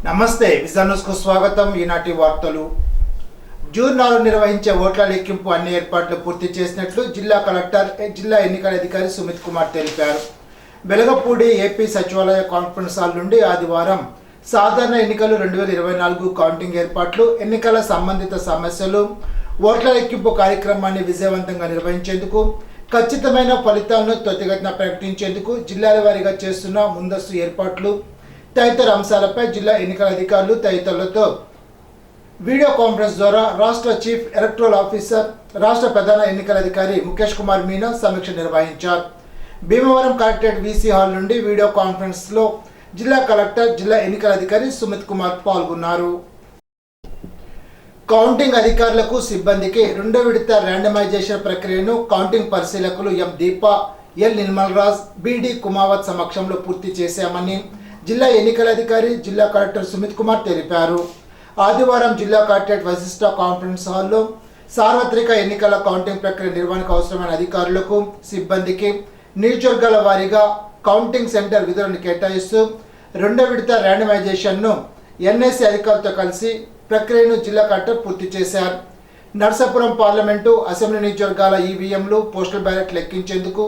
నమస్తే vision news కు స్వాగతం. ఈనాటి వార్తలు. జూన్ 4 నిర్వహించే ఓట్ల లెక్కింపు అన్ని ఏర్పాట్లు పూర్తి చేసినట్లు జిల్లా కలెక్టర్ జిల్లా ఎన్నికల అధికారి సుమిత్ కుమార్ తెలిపారు. వెలగపూడి ఏపీ సచివాలయ కాన్ఫరెన్స్ హాల్ నుండి ఆదివారం సాధారణ ఎన్నికలు 2024 కౌంటింగ్ ఏర్పాట్లు, ఎన్నికల సంబంధిత సమస్యలు, ఓట్ల లెక్కింపు కార్యక్రమాన్ని విజయవంతంగా నిర్వహించేందుకు, ఖచ్చితమైన ఫలితాలను త్వరితగతిన ప్రకటించేందుకు జిల్లాల వారీగా చేస్తున్న ముందస్తు ఏర్పాట్లు తదితర అంశాలపై జిల్లా ఎన్నికల అధికారులు తదితరులతో వీడియో కాన్ఫరెన్స్ ద్వారా రాష్ట్ర చీఫ్ ఎలక్టరల్ ఆఫీసర్, రాష్ట్ర ప్రధాన ఎన్నికల అధికారి ముఖేష్ కుమార్ మీనా సమీక్ష నిర్వహించారు. భీమవరం కలెక్టరేట్ వీసీ హాల్ నుండి వీడియో కాన్ఫరెన్స్లో జిల్లా కలెక్టర్, జిల్లా ఎన్నికల అధికారి సుమిత్ కుమార్ పాల్గొన్నారు. కౌంటింగ్ అధికారులకు, సిబ్బందికి రెండో విడత ర్యాండమైజేషన్ ప్రక్రియను కౌంటింగ్ పరిశీలకులు ఎం దీపా, ఎల్ నిర్మల్రాజ్, బిడి కుమావత్ సమక్షంలో పూర్తి చేశామని జిల్లా ఎన్నికల అధికారి, జిల్లా కలెక్టర్ సుమిత్ కుమార్ తెలిపారు. ఆదివారం జిల్లా కలెక్టరేట్ వశిష్ట కాన్ఫరెన్స్ హాల్లో సార్వత్రిక ఎన్నికల కౌంటింగ్ ప్రక్రియ నిర్వహణకు అవసరమైన అధికారులకు, సిబ్బందికి నియోజకవర్గాల వారీగా కౌంటింగ్ సెంటర్ విధులను కేటాయిస్తూ రెండో విడత ర్యాండమైజేషన్ను ఎన్ఎస్సి అధికారులతో కలిసి ప్రక్రియను జిల్లా కలెక్టర్ పూర్తి చేశారు. నర్సాపురం పార్లమెంటు, అసెంబ్లీ నియోజకవర్గాల ఈవీఎంలు, పోస్టల్ బ్యాలెట్ లెక్కించేందుకు,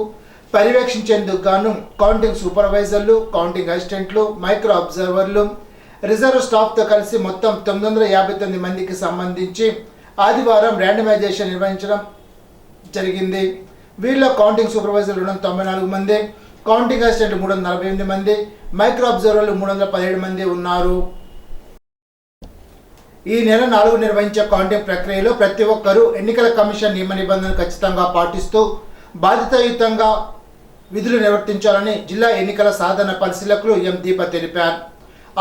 పర్యవేక్షించేందుకు గాను కౌంటింగ్ సూపర్వైజర్లు, కౌంటింగ్ అసిస్టెంట్లు, మైక్రో అబ్జర్వర్లు, రిజర్వ్ స్టాఫ్తో కలిసి మొత్తం 959 మందికి సంబంధించి ఆదివారం ర్యాండమైజేషన్ నిర్వహించడం జరిగింది. వీరిలో కౌంటింగ్ సూపర్వైజర్లు 294 మంది, కౌంటింగ్ అసిస్టెంట్లు 348 మంది, మైక్రో అబ్జర్వర్లు 317 మంది ఉన్నారు. ఈ నెల 4 నిర్వహించే కౌంటింగ్ ప్రక్రియలో ప్రతి ఒక్కరూ ఎన్నికల కమిషన్ నియమ నిబంధనలు ఖచ్చితంగా పాటిస్తూ బాధ్యతాయుతంగా విధులు నిర్వర్తించాలని జిల్లా ఎన్నికల సాధారణ పరిశీలకులు ఎం దీప తెలిపారు.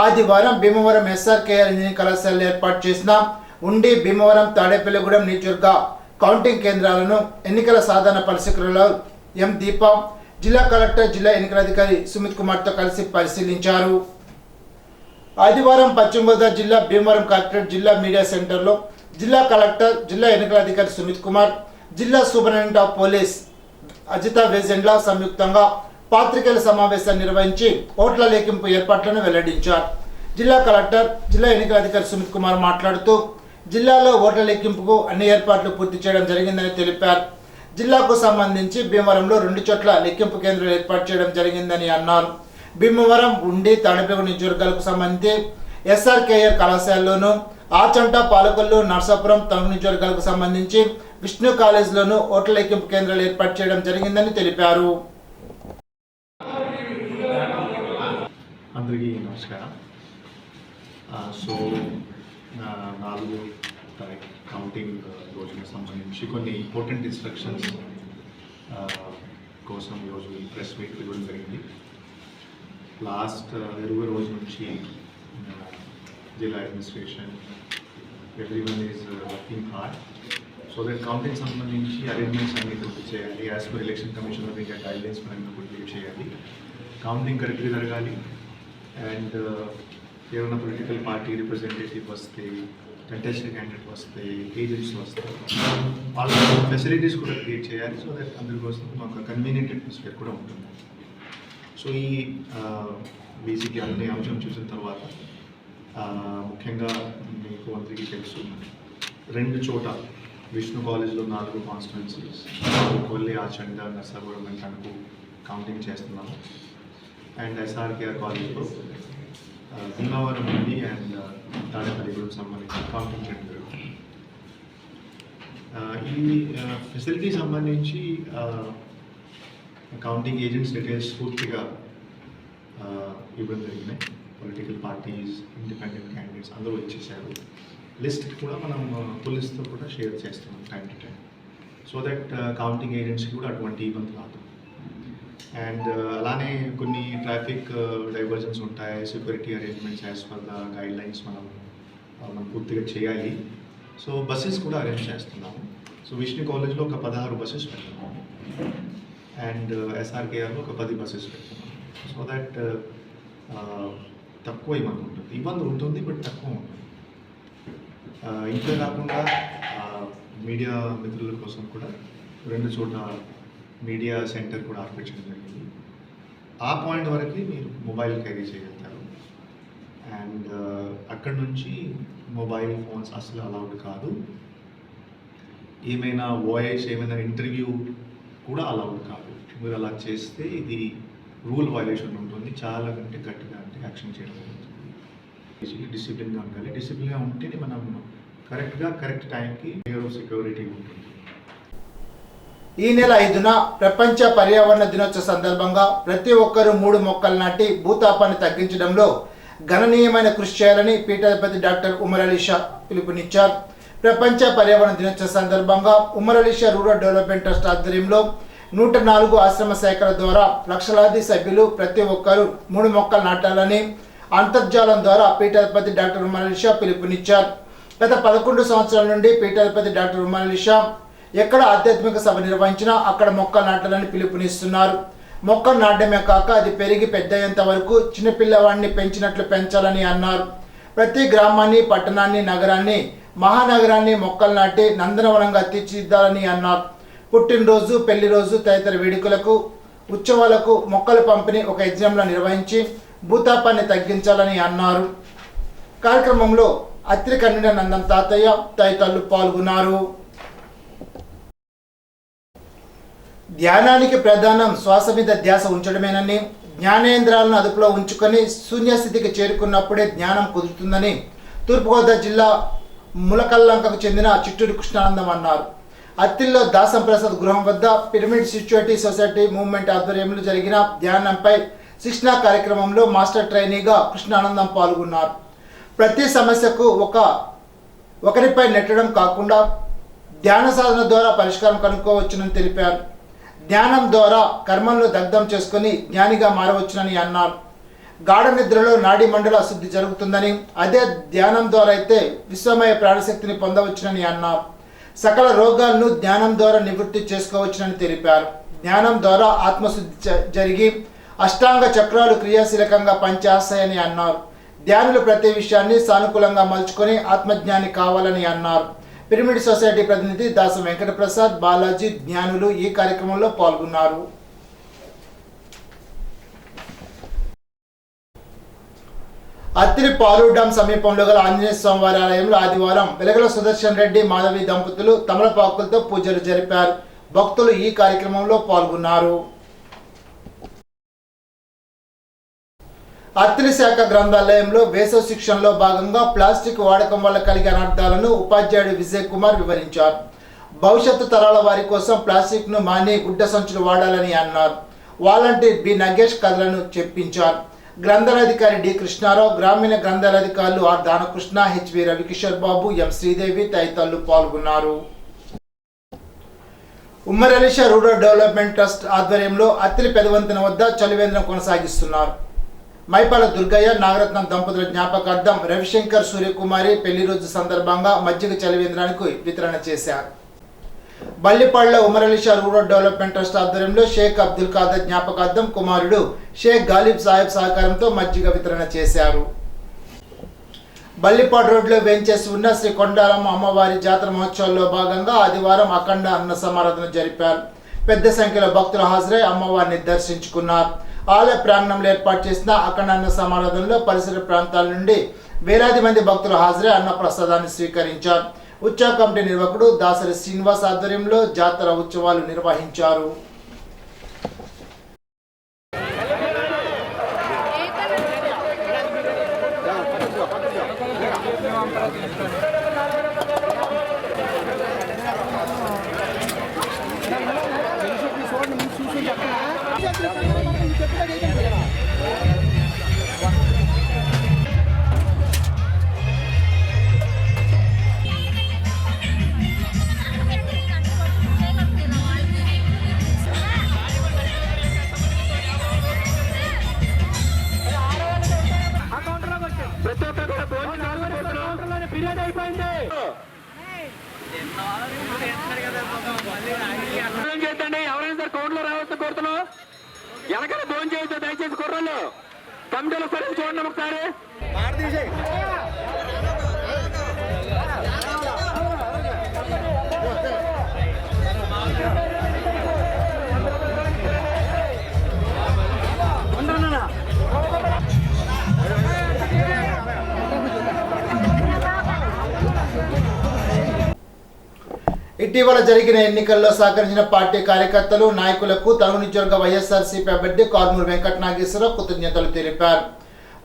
ఆదివారం భీమవరం ఎస్ఆర్కేఆర్ ఇంజనీరింగ్ కళాశాలలో ఏర్పాటు చేసిన ఉండి, భీమవరం, తాడేపల్లిగూడెం నియోజకవర్గ కౌంటింగ్ కేంద్రాలను ఎన్నికల సాధారణ పరిశీలకులు ఎం దీప, జిల్లా కలెక్టర్, జిల్లా ఎన్నికల అధికారి సుమిత్ కుమార్తో కలిసి పరిశీలించారు. ఆదివారం పశ్చిమ గోదావరి జిల్లా భీమవరం కలెక్టరేట్ జిల్లా మీడియా సెంటర్లో జిల్లా కలెక్టర్, జిల్లా ఎన్నికల అధికారి సుమిత్ కుమార్, జిల్లా superintendent of police Ajitha Vejendla సంయుక్తంగా పాత్రికేయుల సమావేశాన్ని నిర్వహించి ఓట్ల లెక్కింపు ఏర్పాట్లను వెల్లడించారు. జిల్లా కలెక్టర్, జిల్లా ఎన్నికల అధికారి సుమిత్ కుమార్ మాట్లాడుతూ జిల్లాలో ఓట్ల లెక్కింపుకు అన్ని ఏర్పాట్లు పూర్తి చేయడం జరిగిందని తెలిపారు. జిల్లాకు సంబంధించి భీమవరంలో 2 చోట్ల లెక్కింపు కేంద్రాలు ఏర్పాటు చేయడం జరిగిందని అన్నారు. భీమవరం, ఉండి, తాడేపల్లిగూడెం నియోజకవర్గాలకు సంబంధించి ఎస్ఆర్కేఆర్ కళాశాలలోను, ఆచంట, పాలకొల్లు, నర్సాపురం, తణుకు నియోజకవర్గాలకు సంబంధించి విష్ణు కాలేజ్లోనూ ఓట్ల లెక్కింపు కేంద్రాలు ఏర్పాటు చేయడం జరిగిందని తెలిపారు. అందరికీ నమస్కారం. సో 4 కౌంటింగ్ రోజుకి సంబంధించి కొన్ని ఇంపార్టెంట్ ఇన్స్ట్రక్షన్స్ కోసం ఈరోజు ప్రెస్ మీట్ ఇవ్వడం జరిగింది. లాస్ట్ 20 రోజుల నుంచి జిల్లా administration everyone is working hard so that counting సంబంధించి అరేంజ్మెంట్స్ అన్ని పూర్తి చేయాలి. As per election commission of India guidelines పరంగా పూర్తి చేయాలి. కౌంటింగ్ కరెక్ట్గా జరగాలి. అండ్ ఏమైనా పొలిటికల్ పార్టీ రిప్రజెంటేటివ్ వస్తే, కంటెస్టెడ్ క్యాండిడేట్ వస్తే, ఏజెంట్స్ వస్తే వాళ్ళ ఫెసిలిటీస్ కూడా క్రియేట్ చేయాలి. సో దట్ అందుకోసం మాకు కన్వీనియంట్ అట్మాస్ఫియర్ కూడా ఉంటుంది. సో ఈ బేసిక్గా అన్ని అంశం చూసిన తర్వాత ముఖ్యంగా మీకు అందరికీ తెలుసు 2 చోట విష్ణు కాలేజ్లో 4 కాన్స్టిట్యున్సీస్, కొల్లి, ఆచండ, నర్సాపురం అండ్ తణుకు కౌంటింగ్ చేస్తున్నాము. అండ్ ఎస్ఆర్కేఆర్ కాలేజ్లో భీమవరం నుండి అండ్ తాడేపల్లిగూడెం సంబంధించిన కౌంటింగ్ చేయడం జరుగుతుంది. ఈ ఫెసిలిటీ సంబంధించి కౌంటింగ్ ఏజెంట్స్ డీటెయిల్స్ పూర్తిగా ఇవ్వడం జరిగినాయి. పొలిటికల్ పార్టీస్, ఇండిపెండెంట్ క్యాండిడేట్స్ అందరూ ఇచ్చేసారు. లిస్ట్ కూడా మనం పోలీస్తో కూడా షేర్ చేస్తున్నాం time to time, so that counting ఏజెంట్స్కి కూడా అటువంటి ఇబ్బంది రాదు. అండ్ అలానే కొన్ని ట్రాఫిక్ డైవర్జన్స్ ఉంటాయి, security arrangements as per the guidelines మనం పూర్తిగా చేయాలి. సో బస్సెస్ కూడా అరేంజ్ చేస్తున్నాము. సో విష్ణు కాలేజ్లో ఒక 16 బస్సెస్ పెడుతున్నాము అండ్ ఎస్ఆర్కేఆర్లో ఒక 10 బస్సెస్ పెడుతున్నాము. సో దట్ తక్కువ ఇబ్బంది ఉంటుంది. ఇబ్బంది ఉంటుంది బట్ తక్కువ ఉంటుంది. ఇంతే కాకుండా మీడియా మిత్రుల కోసం కూడా 2 చోట మీడియా సెంటర్ కూడా ఆర్పేట్ చేయడం జరిగింది. ఆ పాయింట్ వరకు మీరు మొబైల్ క్యారీ చేయగలుగుతారు. అండ్ అక్కడ నుంచి మొబైల్ ఫోన్స్ అసలు అలౌడ్ కాదు. ఏమైనా వాయిస్ ఏమైనా ఇంటర్వ్యూ కూడా అలౌడ్ కాదు. మీరు అలా చేస్తే ఇది రూల్ వైలేషన్ ఉంటుంది. చాలా కంటే గట్టిగా అంటే యాక్షన్ చేయడం జరుగుతుంది. డిసిప్లిన్గా ఉండాలి. డిసిప్లిన్గా ఉంటేనే మనం కరెక్ట్గా కరెక్ట్ టైంకి లేయర్ ఆఫ్ సెక్యూరిటీ ఉంటుంది. ఈ నెల 5న ప్రపంచ పర్యావరణ దినోత్సవ సందర్భంగా ప్రతి ఒక్కరూ 3 మొక్కలు నాటి భూతాపాన్ని తగ్గించడంలో గణనీయమైన కృషి చేయాలని పీఠాధిపతి డాక్టర్ ఉమర్ అలీ షా పిలుపునిచ్చారు. ప్రపంచ పర్యావరణ దినోత్సవ సందర్భంగా Umar Ali Shah rural development trust ఆధ్వర్యంలో 104 ఆశ్రమ శాఖల ద్వారా లక్షలాది సభ్యులు ప్రతి ఒక్కరూ 3 మొక్కలు నాటాలని అంతర్జాలం ద్వారా పీఠాధిపతి డాక్టర్ ఉమర్ అలీ షా పిలుపునిచ్చారు. గత 11 సంవత్సరాల నుండి పీఠాధిపతి డాక్టర్ ఉమర్ అలీ షా ఎక్కడ ఆధ్యాత్మిక సభ నిర్వహించినా అక్కడ మొక్కలు నాటాలని పిలుపునిస్తున్నారు. మొక్కలు నాటడమే కాక అది పెరిగి పెద్దయ్యేంత వరకు చిన్నపిల్లవాడిని పెంచినట్లు పెంచాలని అన్నారు. ప్రతి గ్రామాన్ని, పట్టణాన్ని, నగరాన్ని, మహానగరాన్ని మొక్కలు నాటి నందనవనంగా తీర్చిదిద్దాలని అన్నారు. పుట్టినరోజు, పెళ్లి రోజు తదితర వేడుకలకు, ఉత్సవాలకు మొక్కల పంపిణీ ఒక యజ్ఞంలో నిర్వహించి భూతాపాన్ని తగ్గించాలని అన్నారు. కార్యక్రమంలో అత్రి కన్వీనర్ నందం తాతయ్య తదితరులు పాల్గొన్నారు. ధ్యానానికి ప్రధానం శ్వాస మీద ధ్యాస ఉంచడమేనని, జ్ఞానేంద్రాలను అదుపులో ఉంచుకొని శూన్యస్థితికి చేరుకున్నప్పుడే జ్ఞానం కుదురుతుందని తూర్పుగోదావరి జిల్లా ములకల్లంకకు చెందిన చిట్టూరి కృష్ణానందం అన్నారు. అత్తిల్లో దాసం ప్రసాద్ గృహం వద్ద పిరమిడ్ స్పిరిచువాలిటీ సొసైటీ మూవ్మెంట్ ఆధ్వర్యంలో జరిగిన ధ్యానంపై శిక్షణా కార్యక్రమంలో మాస్టర్ ట్రైనీగా కృష్ణానందం పాల్గొన్నారు. ప్రతి సమస్యకు ఒకరిపై నెట్టడం కాకుండా ధ్యాన సాధన ద్వారా పరిష్కారం కనుక్కోవచ్చునని తెలిపారు. ధ్యానం ద్వారా కర్మలను దగ్ధం చేసుకుని జ్ఞానిగా మారవచ్చునని అన్నారు. గాఢ నిద్రలో నాడీ మండల శుద్ధి జరుగుతుందని, అదే ధ్యానం ద్వారా అయితే విశ్వమయ ప్రాణశక్తిని పొందవచ్చునని అన్నారు. సకల రోగాలను ధ్యానం ద్వారా నివృత్తి చేసుకోవచ్చునని తెలిపారు. ధ్యానం ద్వారా ఆత్మశుద్ధి జరిగి అష్టాంగ చక్రాలు క్రియాశీలకంగా పనిచేస్తాయని అన్నారు. ధ్యానులు ప్రతి విషయాన్ని సానుకూలంగా మలుచుకొని ఆత్మజ్ఞాని కావాలని అన్నారు. పిరమిడ్ సొసైటీ ప్రతినిధి దాసం వెంకటప్రసాద్, బాలాజీ, జ్ఞానులు ఈ కార్యక్రమంలో పాల్గొన్నారు. అత్తిరి పాలూరు డ్యాం సమీపంలో గల ఆంజనేయ స్వామి వారి ఆలయంలో ఆదివారం వెలగల సుదర్శన్ రెడ్డి, మాధవి దంపతులు తమలపాకులతో పూజలు జరిపారు. భక్తులు ఈ కార్యక్రమంలో పాల్గొన్నారు. అత్తిలి శాఖ గ్రంథాలయంలో వేసవి శిక్షణలో భాగంగా ప్లాస్టిక్ వాడకం వల్ల కలిగే అనర్థాలను ఉపాధ్యాయుడు విజయ్ కుమార్ వివరించారు. భవిష్యత్తు తరాల వారి కోసం ప్లాస్టిక్ను మాని గుడ్డ సంచులు వాడాలని అన్నారు. వాలంటీర్ బి నగేష్ కథలను చెప్పించారు. గ్రంథాలయాధికారి డి కృష్ణారావు, గ్రామీణ గ్రంథాలయాధికారులు R Danakrishna, HV Ravikishore Babu, M Sridevi తదితరులు పాల్గొన్నారు. Ummar Ali Shah rural development trust ఆధ్వర్యంలో అత్తిలి పెదవంతెన వద్ద చలివేంద్రం కొనసాగిస్తున్నారు. మైపాల దుర్గయ్య, నాగరత్నం దంపతుల జ్ఞాపకార్థం రవిశంకర్, సూర్యకుమారి పెళ్లి రోజు సందర్భంగా మజ్జిగ చలివేంద్రానికి వితరణ చేశారు. బల్లిపాడులో Umar Ali Shah rural development trust ఆధ్వర్యంలో షేక్ అబ్దుల్ ఖాదర్ జ్ఞాపకార్థం కుమారుడు షేక్ గాలిబ్ సాహెబ్ సహకారంతో మజ్జిగ వితరణ చేశారు. బల్లిపాడు రోడ్లో వేంచేసి ఉన్న శ్రీ కొండారమ్మ అమ్మవారి జాతర మహోత్సవాల్లో భాగంగా ఆదివారం అఖండ అన్న సమారాధన జరిపారు. పెద్ద సంఖ్యలో భక్తులు హాజరై అమ్మవారిని దర్శించుకున్నారు. ఆలయ ప్రాంగణంలో ఏర్పాటు చేసిన అఖండ అన్న సమారాధనలో పరిసర ప్రాంతాల నుండి వేలాది మంది భక్తులు హాజరై అన్న ప్రసాదాన్ని స్వీకరించారు. ఉత్సవ కమిటీ నిర్వాహకుడు దాసరి శ్రీనివాస్ ఆధ్వర్యంలో జాతర ఉత్సవాలు నిర్వహించారు. ఎవరైనా సార్ కౌంట్లో రావాల్సిన కోరుతున్నాం. ఎలాగైనా ఫోన్ చేయొచ్చు దయచేసి కుర్రలు కమిటీలో సరే చూడండి ఒకసారి. ఇటీవల జరిగిన ఎన్నికల్లో సహకరించిన పార్టీ కార్యకర్తలు నాయకులకు తణుకు నియోజకవర్గ వైఎస్ఆర్సీపీ అభ్యర్థి కారుమూరి వెంకట నాగేశ్వరరావు కృతజ్ఞతలు తెలిపారు.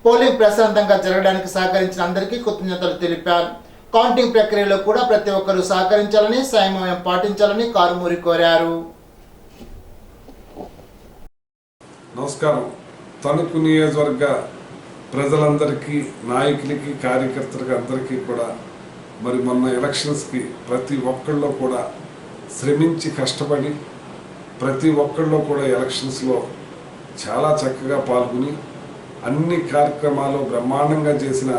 పోలింగ్ ప్రశాంతంగా జరగడానికి సహకరించిన అందరికీ కృతజ్ఞతలు తెలిపారు. కౌంటింగ్ ప్రక్రియలో కూడా ప్రతి ఒక్కరూ సహకరించాలని, సంయమనం పాటించాలని కారుమూరి కోరారు. నమస్కారం. తణుకు నియోజకవర్గ ప్రజలందరికీ, నాయకులకి, కార్యకర్తలకి అందరికీ కూడా మరి మొన్న ఎలక్షన్స్కి ప్రతి ఒక్కళ్ళు కూడా శ్రమించి కష్టపడి ప్రతి ఒక్కళ్ళు కూడా ఎలక్షన్స్లో చాలా చక్కగా పాల్గొని అన్ని కార్యక్రమాలు బ్రహ్మాండంగా చేసిన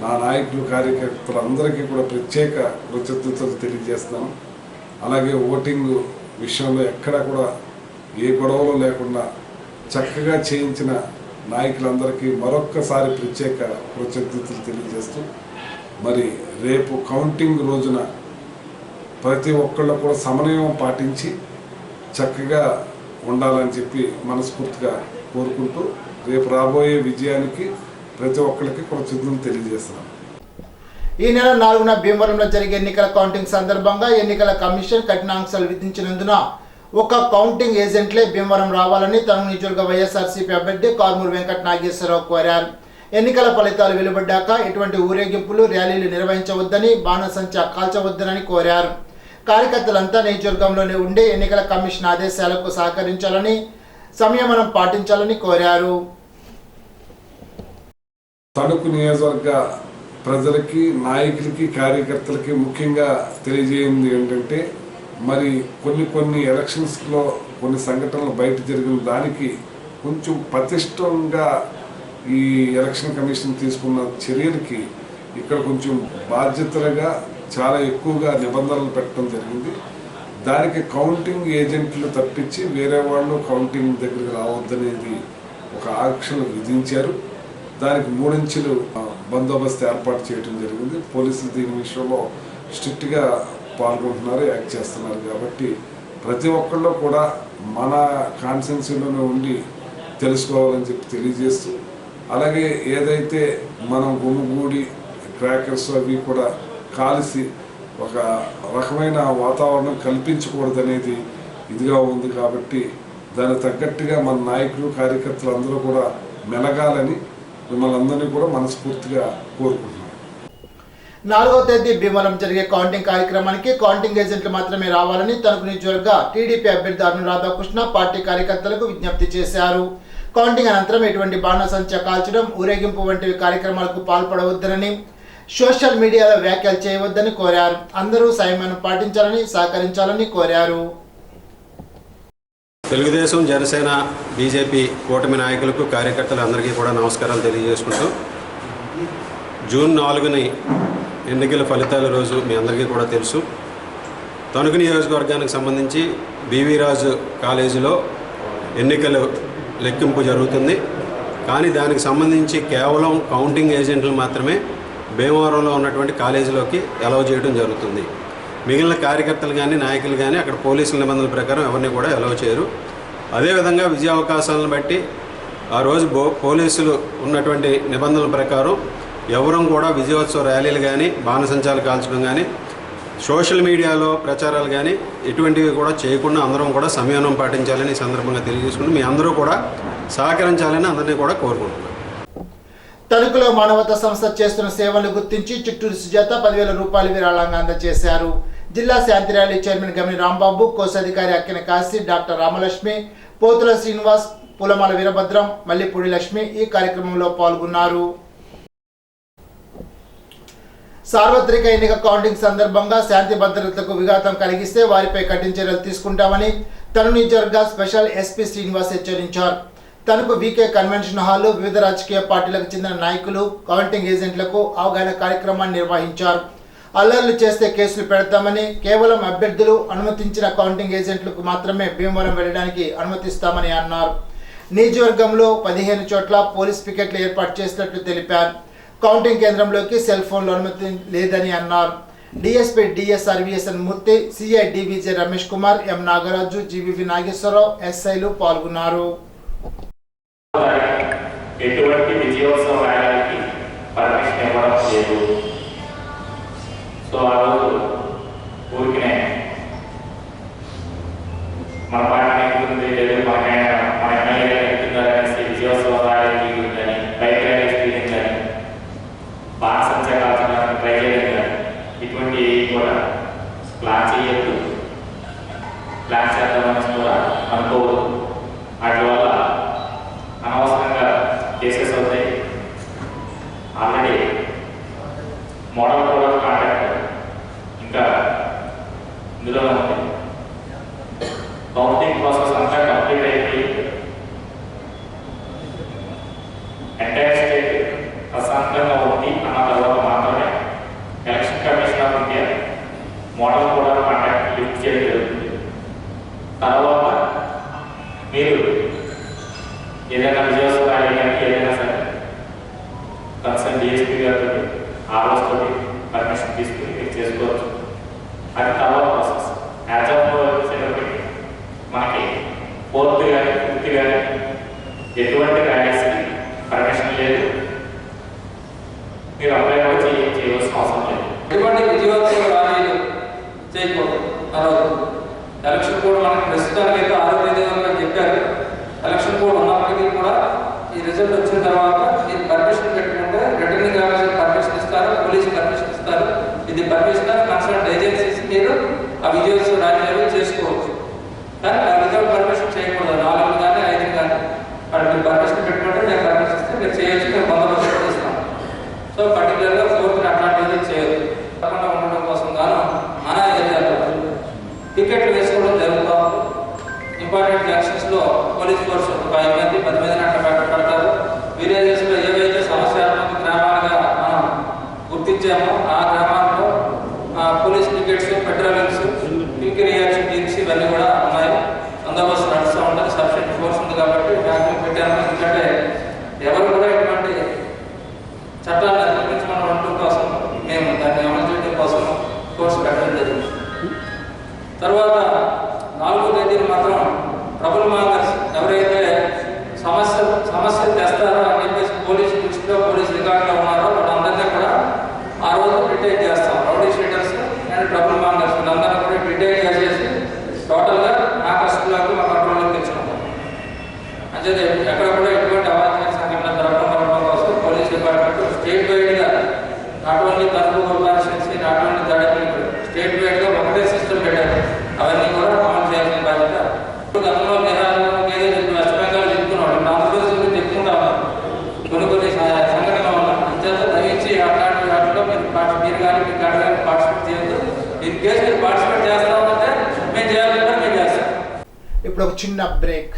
నా నాయకులు, కార్యకర్తలందరికీ కూడా ప్రత్యేక కృతజ్ఞతలు తెలియజేస్తున్నాను. అలాగే ఓటింగ్ విషయంలో ఎక్కడా కూడా ఏ గొడవలు లేకుండా చక్కగా చేయించిన నాయకులందరికీ మరొక్కసారి ప్రత్యేక కృతజ్ఞతలు తెలియజేస్తూ మరి రేపు కౌంటింగ్ రోజున ప్రతి ఒక్కళ్ళు కూడా సమన్వయం పాటించి చక్కగా ఉండాలని చెప్పి మనస్ఫూర్తిగా కోరుకుంటూ రేపు రాబోయే విజయానికి ప్రతి ఒక్కరికి కృతజ్ఞతలు తెలియజేస్తున్నాను. ఈ నెల 4న భీమవరంలో జరిగే ఎన్నికల కౌంటింగ్ సందర్భంగా ఎన్నికల కమిషన్ కఠిన ఆంక్షలు విధించినందున ఒక కౌంటింగ్ ఏజెంట్లే భీమవరం రావాలని తణుకు నియోజకవర్గ వైఎస్ఆర్సీపీ అభ్యర్థి కారుమూరి వెంకట నాగేశ్వరరావు కోరారు. ఎన్నికల ఫలితాలు వెలువడ్డాక ఎటువంటి ఊరేగింపులు, ర్యాలీలు నిర్వహించవద్దని, బాణసంచా కాల్చవద్దని కోరారు. కార్యకర్తలంతా నియోజకవర్గంలోనే ఉండే ఎన్నికల కమిషన్ ఆదేశాలకు సహకరించాలని, సంయమనం పాటించాలని కోరారు. తణుకు నియోజకవర్గ ప్రజలకి, నాయకులకి, కార్యకర్తలకి ముఖ్యంగా తెలియజేయండి ఏంటంటే మరి కొన్ని ఎలక్షన్స్లో కొన్ని సంఘటనలు బయట జరిగిన దానికి కొంచెం పటిష్టంగా ఈ ఎలక్షన్ కమిషన్ తీసుకున్న చర్యలకి ఇక్కడ కొంచెం బాధ్యతలుగా చాలా ఎక్కువగా నిబంధనలు పెట్టడం జరిగింది. దానికి కౌంటింగ్ ఏజెంట్లు తప్పించి వేరే వాళ్ళు కౌంటింగ్ దగ్గరికి రావద్దనేది ఒక ఆంక్షలు విధించారు. దానికి 3 అంచెలు బందోబస్తు ఏర్పాటు చేయడం జరిగింది. పోలీసులు దీని విషయంలో స్ట్రిక్ట్గా పాల్గొంటున్నారు, యాక్ట్ చేస్తున్నారు. కాబట్టి ప్రతి ఒక్కళ్ళు కూడా మన కాన్స్టిట్యున్సీలోనే ఉండి తెలుసుకోవాలని చెప్పి తెలియజేస్తూ, అలాగే ఏదైతే మనం గుమిగూడి క్రాకర్స్ అవి కూడా కాల్చి ఒక రకమైన వాతావరణం కల్పించకూడదనేది ఇదిగా ఉంది. కాబట్టి దానికి తగ్గట్టుగా మన నాయకులు, కార్యకర్తలు అందరూ కూడా మెలగాలని మిమ్మల్ని అందరినీ కూడా మనస్ఫూర్తిగా కోరుకుంటున్నాను. 4వ తేదీ భీమవరం జరిగే కౌంటింగ్ కార్యక్రమానికి కౌంటింగ్ ఏజెంట్లు మాత్రమే రావాలని తణుకు నియోజకవర్గ టీడీపీ అభ్యర్థి అరుణ్ రాధాకృష్ణ పార్టీ కార్యకర్తలకు విజ్ఞప్తి చేశారు. కౌంటింగ్ అనంతరం ఎటువంటి బాణసంచా కాల్చడం, ఊరేగింపు వంటి కార్యక్రమాలకు పాల్పడవద్దనని, సోషల్ మీడియాలో వ్యాఖ్యలు చేయవద్దని కోరారు. అందరూ సంయమనం పాటించాలని, సహకరించాలని కోరారు. తెలుగుదేశం, జనసేన, బీజేపీ కూటమి నాయకులకు, కార్యకర్తలు అందరికీ కూడా నమస్కారాలు తెలియజేసుకుంటూ, జూన్ 4ని ఎన్నికల ఫలితాల రోజు మీ అందరికీ కూడా తెలుసు. తణుకు నియోజకవర్గానికి సంబంధించి బీవీ రాజు కాలేజీలో ఎన్నికలు లెక్కింపు జరుగుతుంది. కానీ దానికి సంబంధించి కేవలం కౌంటింగ్ ఏజెంట్లు మాత్రమే భీమవరంలో ఉన్నటువంటి కాలేజీలోకి అలౌ చేయడం జరుగుతుంది. మిగిలిన కార్యకర్తలు కానీ, నాయకులు కానీ అక్కడ పోలీసుల నిబంధనల ప్రకారం ఎవరిని కూడా అలౌ చేయరు. అదేవిధంగా విజయ అవకాశాలను బట్టి ఆ రోజు పోలీసులు ఉన్నటువంటి నిబంధనల ప్రకారం ఎవరూ కూడా విజయోత్సవ ర్యాలీలు కానీ, బాణసంచాలు కాల్చడం కానీ, సోషల్ మీడియాలో ప్రచారాలు కానీ ఎటువంటివి కూడా చేయకుండా అందరం కూడా సంయమనం పాటించాలని ఈ సందర్భంగా తెలియజేసుకుంటూ మీ అందరూ కూడా సహకరించాలని అందరినీ కూడా కోరుకుంటున్నాను. తణుకులో మానవతా సంస్థ చేస్తున్న సేవలను గుర్తించి చిట్టూరు సుజాత 10,000 రూపాయలు విరాళంగా అందజేశారు. జిల్లా శాంతి ర్యాలీ చైర్మన్ గమిని రాంబాబు, కోశాధికారి అక్కిన కాశీ, డాక్టర్ రామలక్ష్మి, పోతుల శ్రీనివాస్, పూలమాల వీరభద్రం, మల్లిపూడి లక్ష్మి ఈ కార్యక్రమంలో పాల్గొన్నారు. సార్వత్రిక ఎన్నిక కౌంటింగ్ సందర్భంగా శాంతి భద్రతలకు విఘాతం కలిగిస్తే వారిపై కఠిన చర్యలు తీసుకుంటామని తణుకు నియోజకవర్గ స్పెషల్ ఎస్పీ శ్రీనివాస్ హెచ్చరించారు. తణుకు వీకే కన్వెన్షన్ హాల్లో వివిధ రాజకీయ పార్టీలకు చెందిన నాయకులు, కౌంటింగ్ ఏజెంట్లకు అవగాహన కార్యక్రమాన్ని నిర్వహించారు. అల్లర్లు చేస్తే కేసులు పెడతామని, కేవలం అభ్యర్థులు అనుమతించిన కౌంటింగ్ ఏజెంట్లకు మాత్రమే భీమవరం వెళ్ళడానికి అనుమతిస్తామని అన్నారు. నియోజకవర్గంలో 15 చోట్ల పోలీస్ పికెట్లు ఏర్పాటు చేసినట్లు తెలిపారు. కౌంటింగ్ కేంద్రంలోకి సెల్ ఫోన్లు అనుమతి లేదని అన్నారు. డిఎస్పీ డిఎస్ఆర్విఎస్ఎన్ మూర్తి, సిఐ డివిజే రమేష్ కుమార్, ఎం నాగరాజు, జీవీవి నాగేశ్వరరావు, ఎస్ఐలు పాల్గొన్నారు. ఎటువంటి విజయోత్సవ ర్యాలీకి పర్మిషన్ ఇవ్వడం లేదు. సో ఆ రోజు ఊరికినే ప్లాన్ చేయొద్దు, ప్లాన్ చేద్దామని కూడా అనుకోవద్దు. వాటి వల్ల అనవసరంగా కేసెస్ అవుతాయి. Already model code of conduct ఇంకా ఇందులో ఉంది. కౌంటింగ్ ప్రాసెస్ అంతా కంప్లీట్ అయిపోయి ఎంటైర్ స్టేట్ ప్రశాంతంగా ఉంది అన్న తర్వాత మాత్రమే election commission of India model code of conduct lift చేయడం జరుగుతుంది. తర్వాత మీరు ఏదైనా విజయోత్సవ ర్యాలీ కానీ ఏదైనా సరే కన్సర్న్ డిఎస్పీ గారితో ఆర్ఓస్ తోటి పర్మిషన్ తీసుకుని మీరు చేసుకోవచ్చు. అది తర్వాత ప్రాసెస్. యాజ్ ఆఫ్ వచ్చేటప్పటికి మనకి 4th కానీ 5th కానీ ఎటువంటి ర్యాలీస్కి పర్మిషన్ లేదు. మీరు అప్లై కూడా చేయవలసిన అవసరం లేదు. ఎటువంటి విజయోత్సవ ర్యాలీలు చేయకూడదు. ఎలక్షన్ కోడ్ మనకి ప్రస్తుతానికి అయితే 6వ తేదీ వరకు చెప్పారు. ఎలక్షన్ కోడ్ ఉన్నప్పటికీ కూడా ఈ రిజల్ట్ వచ్చిన తర్వాత ఇది పర్మిషన్ పెట్టుకుంటే రిటర్నింగ్ ఆఫీసర్ పర్మిషన్ ఇస్తారు, పోలీసు పర్మిషన్ ఇస్తారు. ఇది పర్మిషన్ ఆఫ్ కన్సల్ట్ ఏజెన్సీస్ మీరు ఆ విజయోత్సవ ర్యాలీలు చేసుకోవచ్చు. కానీ ఆ విజయ్ పర్మిషన్ చేయకూడదు. 4 కానీ 5 కానీ అక్కడ మీరు పర్మిషన్ పెట్టుకుంటే నేను పర్మిషన్ ఇస్తే మీరు చేయొచ్చు, మేము బందోబస్తు ఇస్తాం. సో పర్టికులర్గా 4th అట్లాంటివి చేయొచ్చు. తప్పకుండా ఉండడం కోసం గాను మన ఏరియాలో టికెట్లు వేసుకోవడం జరుగుతాం. ఇంపార్టెంట్ జంక్షన్స్లో పోలీస్ ఫోర్స్ 5 మంది 10 మందిని అట్లా పెడతారు. విలేజెస్లో ఏవైతే సమస్యాత్మక గ్రామాలుగా మనం గుర్తించామో ఆ గ్రామాల్లో police pickets, patrollings, quick reaction teams ఇవన్నీ కూడా ఉన్నాయి. బందోబస్తు నడుస్తూ ఉంటుంది. సఫిషియెంట్ ఫోర్స్ ఉంది కాబట్టి మ్యాక్సిమం పెట్టాము. ఎందుకంటే ఎవరు కూడా ఇటువంటి చట్టాలను నిర్మించడం ఉండటం కోసం మేము దాన్ని అమలు చేయడం కోసం కోర్సు పెట్టడం జరిగింది. తర్వాత 4వ తేదీని మాత్రం ట్రబుల్ మాంగర్స్ ఎవరైతే సమస్యలు తెస్తారో అని చెప్పేసి పోలీసు దృష్టిలో పోలీసు రికార్డులో ఉన్నారో వాళ్ళందరినీ కూడా ఆ రోజు డిటైన్ చేస్తాం. Rowdy sheeters and trouble mongers వీళ్ళందరినీ కూడా డిటైన్ చేసేసి టోటల్గా నా కస్టడీలోకి మా కంట్రోల్లోకి తెచ్చుకుంటాం. అంటే ఎక్కడ కూడా ఎటువంటి అవాంఛనీయ సంఘటన జరగడం కోసం పోలీస్ డిపార్ట్మెంట్ స్టేట్ వైడ్గా not only Tanuku constituency, not only Dadapalli, state వైడ్గా ఒకటే సిస్టమ్ పెట్టారు. అవన్నీ కూడా అమలు చేయాల్సిన బాధ్యత. గతంలో ఏదో వెస్ట్ బెంగాల్ చెప్తున్నాడు, ఆంధ్రప్రదేశ్ గురించి చెప్పుకుంటా ఉన్నారు. కొన్ని సంఘటనలు ఉన్నాయి. అంచేత దయచేసి అట్లాంటి వాటిలో మీరు కానీ మీ కాడ కానీ పార్టిసిపేట్ చేయొద్దు. ఇన్ కేసు మీరు పార్టిసిపేట్ చేస్తామంటే మేము చేయాలంటే మేము చేస్తాం. ఇప్పుడు ఒక చిన్న బ్రేక్.